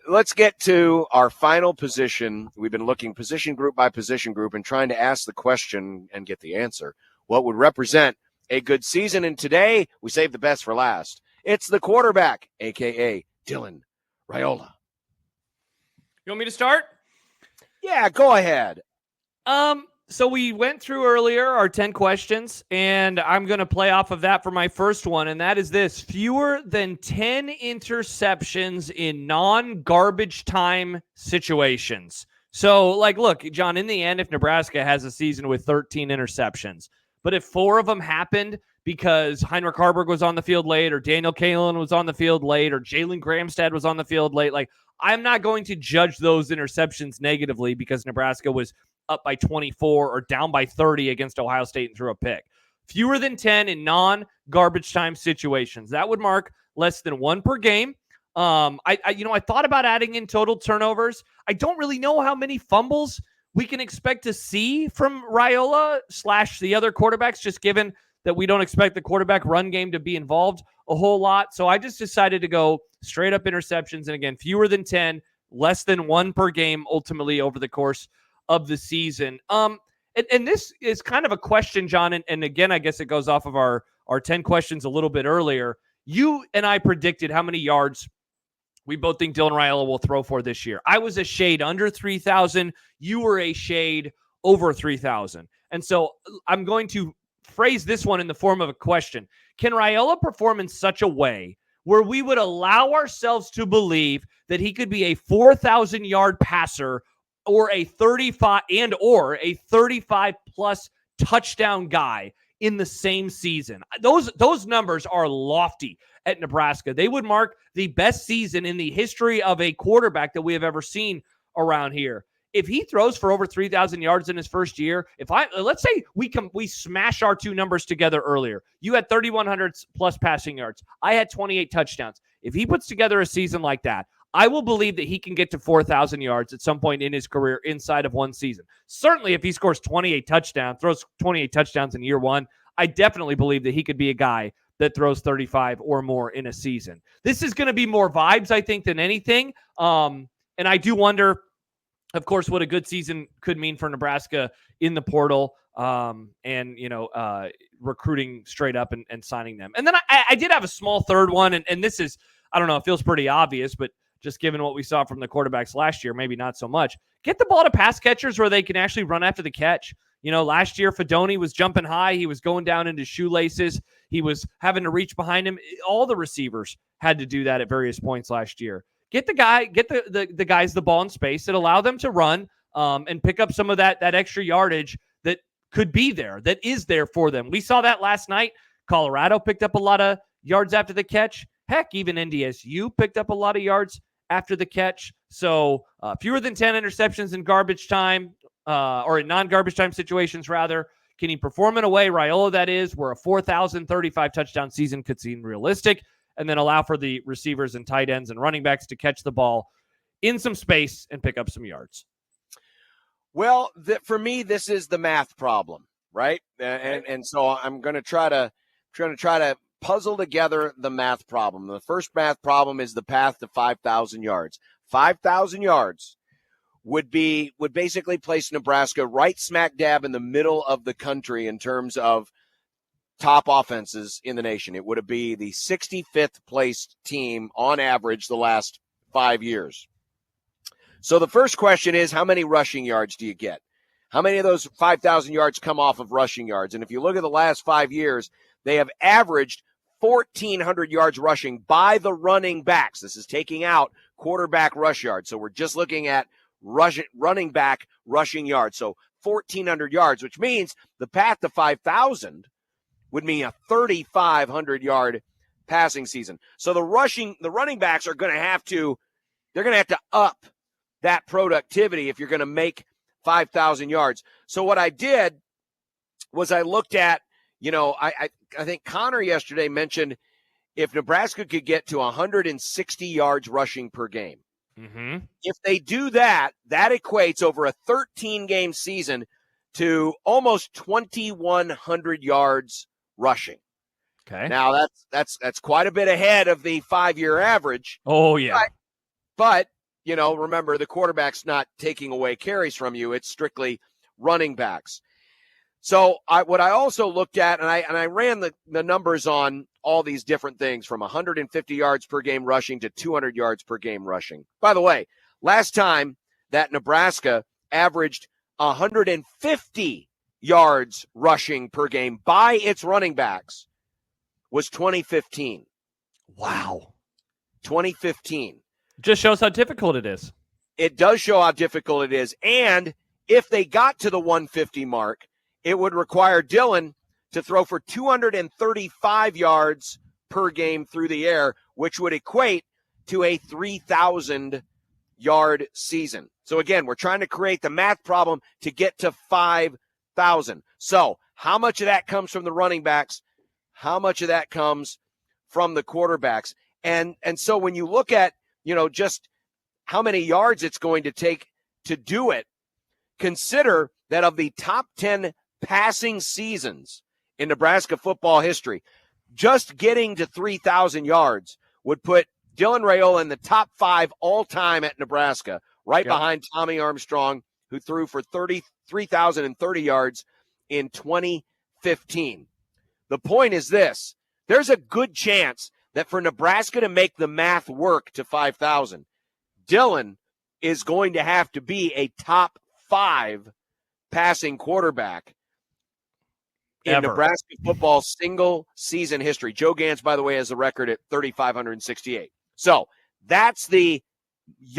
let's get to our final position. We've been looking position group by position group and trying to ask the question and get the answer. What would represent a good season? And today, we saved the best for last. It's the quarterback, a.k.a. Dylan Raiola. You want me to start? Yeah, go ahead. So we went through earlier our 10 questions, and I'm going to play off of that for my first one, and that is this: fewer than 10 interceptions in non-garbage time situations. So, look, John, in the end, if Nebraska has a season with 13 interceptions, but if 4 of them happened because Heinrich Harburg was on the field late, or Daniel Kalen was on the field late, or Jalen Gramstad was on the field late, I'm not going to judge those interceptions negatively because Nebraska was up by 24 or down by 30 against Ohio State and threw a pick. Fewer than 10 in non-garbage time situations. That would mark less than 1 per game. I thought about adding in total turnovers. I don't really know how many fumbles we can expect to see from Raiola / the other quarterbacks, just given that we don't expect the quarterback run game to be involved a whole lot. So I just decided to go straight up interceptions. And again, fewer than 10, less than 1 per game ultimately over the course of the season. And this is kind of a question, John, and again, I guess it goes off of our 10 questions a little bit earlier. You and I predicted how many yards we both think Dylan Raiola will throw for this year. I was a shade under 3,000. You were a shade over 3,000. And so I'm going to phrase this one in the form of a question. Can Raiola perform in such a way where we would allow ourselves to believe that he could be a 4,000-yard passer or a 35 plus touchdown guy in the same season? Those numbers are lofty at Nebraska. They would mark the best season in the history of a quarterback that we have ever seen around here. If he throws for over 3,000 yards in his first year, let's say we smash our 2 numbers together earlier. You had 3,100 plus passing yards. I had 28 touchdowns. If he puts together a season like that, I will believe that he can get to 4,000 yards at some point in his career inside of one season. Certainly, if he scores 28 touchdowns, throws 28 touchdowns in year 1, I definitely believe that he could be a guy that throws 35 or more in a season. This is going to be more vibes, I think, than anything. And I do wonder, of course, what a good season could mean for Nebraska in the portal and recruiting straight up and signing them. And then I did have a small third one, and this is, I don't know, it feels pretty obvious, but just given what we saw from the quarterbacks last year, maybe not so much. Get the ball to pass catchers where they can actually run after the catch. Last year, Fedoni was jumping high. He was going down into shoelaces. He was having to reach behind him. All the receivers had to do that at various points last year. Get the guys the ball in space and allow them to run and pick up some of that extra yardage that could be there, that is there for them. We saw that last night. Colorado picked up a lot of yards after the catch. Heck, even NDSU picked up a lot of yards after the catch. So fewer than 10 interceptions in garbage time or in non-garbage time situations, rather. Can he perform in a way, Raiola, that is, where a 4,035 touchdown season could seem realistic, and then allow for the receivers and tight ends and running backs to catch the ball in some space and pick up some yards? Well, for me, this is the math problem, right? And so I'm going to try to puzzle together the math problem. The first math problem is the path to 5,000 yards. 5,000 yards would basically place Nebraska right smack dab in the middle of the country in terms of top offenses in the nation. It would be the 65th placed team on average the last 5 years. So the first question is, how many rushing yards do you get? How many of those 5,000 yards come off of rushing yards? And if you look at the last 5 years, they have averaged 1,400 yards rushing by the running backs. This is taking out quarterback rush yards. So we're just looking at running back rushing yards. So 1,400 yards, which means the path to 5,000 would mean a 3,500-yard passing season. So the running backs are going to have to up that productivity if you're going to make 5,000 yards. So what I did was I looked at, I think Connor yesterday mentioned if Nebraska could get to 160 yards rushing per game. Mm-hmm. If they do that, that equates over a 13-game season to almost 2,100 yards rushing. Okay. Now that's quite a bit ahead of the 5-year average. Oh yeah. But remember the quarterback's not taking away carries from you. It's strictly running backs. So what I also looked at, and I ran the numbers on all these different things from 150 yards per game rushing to 200 yards per game rushing. By the way, last time that Nebraska averaged 150 yards rushing per game by its running backs was 2015. Wow. 2015. Just shows how difficult it is. It does show how difficult it is. And if they got to the 150 mark, it would require Dylan to throw for 235 yards per game through the air, which would equate to a 3,000-yard season. So, again, we're trying to create the math problem to get to 5,000. So, how much of that comes from the running backs? How much of that comes from the quarterbacks? And so when you look at, just how many yards it's going to take to do it, consider that of the top 10 passing seasons in Nebraska football history, just getting to 3,000 yards would put Dylan Raiola in the top 5 all-time at Nebraska, right behind Tommy Armstrong, who threw for 3,030 yards in 2015. The point is this. There's a good chance that for Nebraska to make the math work to 5,000, Dylan is going to have to be a top 5 passing quarterback in Nebraska football single season history. Joe Gans, by the way, has the record at 3,568. So that's the